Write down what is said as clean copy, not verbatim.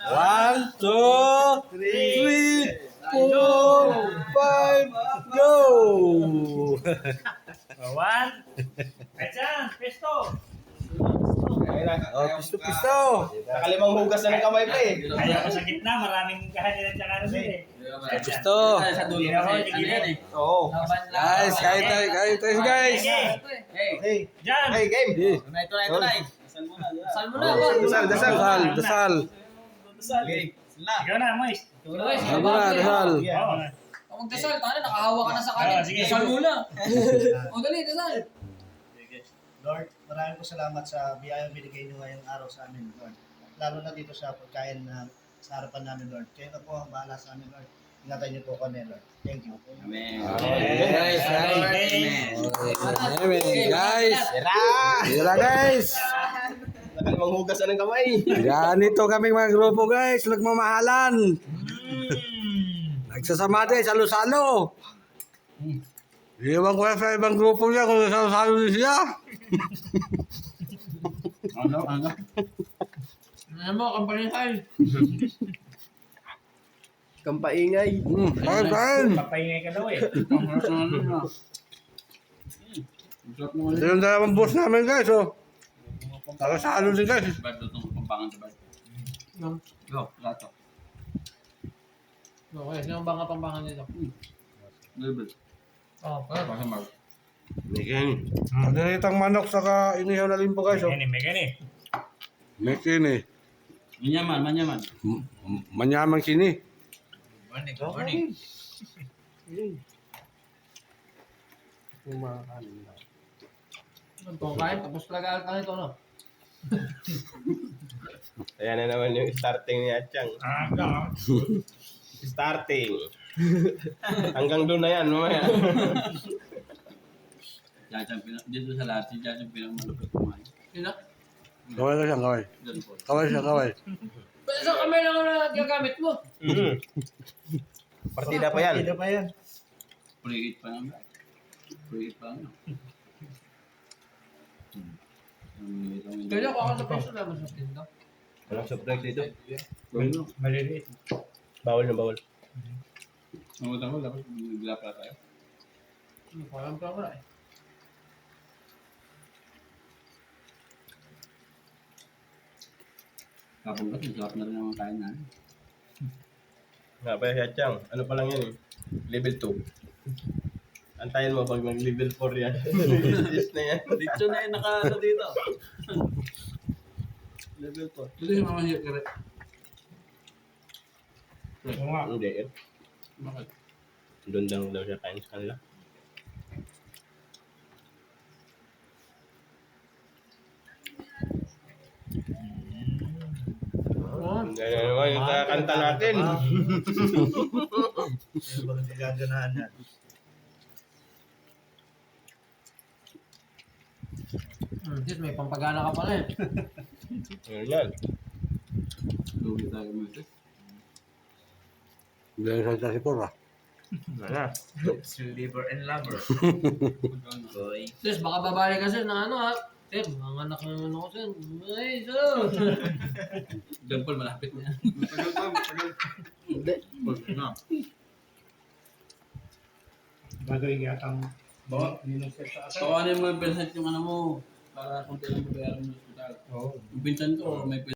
1, 2, 3, 4, 5, go! One. Ayan, pesto. Oh, pisto. Nakalimang hugas na ng kamay pa eh. Kaya ko sa gitna, maraming kahanin at saka ano eh. Pisto. Sa dulo kasi, ano yan eh. Oo. Guys, kain tayo guys. Hey. Diyan. Hey, game. Ito na. Dasal mo na. Dasal. Ikaw na, Mois. Dasal. Oo. Magdasal, tayo nakahawa ka na sa kanin. Sige. Dasal muna. O dali, dasal. Lord, maraming po salamat sa biyayang binigay niyo ngayong araw sa amin, Lord. Lalo na dito sa pagkain na sa harapan namin, Lord. Kayo na po ang bahala sa amin, Lord. Ingatan niyo po kami, Lord. Thank you. Amen. Guys, guys. Tira guys. Nakalimang hugas na ng kamay. Ganito kaming mga grupo guys, nagmamahalan. Nagsasama din, salo-salo. Iwan ko yan sa ibang grupo niya kung salo-salo din siya. Ano mo, kampanihay. Kampaingay. Kain. Papaingay ka daw eh. Ito yung dalawang boss namin guys, oh. Salo-salo din guys. Ba't itong pampangan sa ba't? Go, lato. Okay, sino bang kapampangan nito? Level. Oh, Baka mag. Mekin. Pagdaritang manok saka inihaw na limpo guys, oh. Megani. Mekin eh. Manyaman. Manyaman kini. Morning. Ito, kain, tapos lagaan ka nito, no? Ayan na naman yung starting ni Achang. Starting. Hanggang doon na yan, mamaya. Dito sa lahat, si Jajang pinakamalupit kumain. Sino? Kaway ka siya, kaway. Diyan po. Kaway. Ba't isang kamay lang na gagamit mo? Partida pa yan. Partida pa yan. Pre-eat pa naman. Pre-eat pa naman. Kaya ako sa peso naman sa tinda. Walang surprise dito. Maliliit. Bawal na bawal. Namutan ko, dapat bigla pala tayo. Parang pa ko na eh. Kapag kasi, sarap na rin naman kain na. Nga pa si Achang. Ano pa lang yan eh. Level 2. Antayin mo pag mag-level 4 yan. Yes na yan. Dito na yung naka dito. Level 4. Dito yung mamahiyap ka rin. Oo nga. Hindi eh. Bakit? Doon daw siya kain sa kanila. Hindi na naman yung kakanta natin. Yung mga nagaganahan yan. Sis, may pampagana ka pala eh. Yun yan. Lugi tayo mo ito. Bilang sa si Pura. Wala. Liver and lover. Sis, baka babalik ka sis na ano ha. Sir, mga anak ng ano ko sir. Ay, sir. Dimple, malapit na yan. Hindi. Na. Gagawin yatang ninong-set sa asal. Kawanin mo yung percent yung ano mo para kung kailan babayaran mo sa hospital. Oo. Yung pinsan ko, may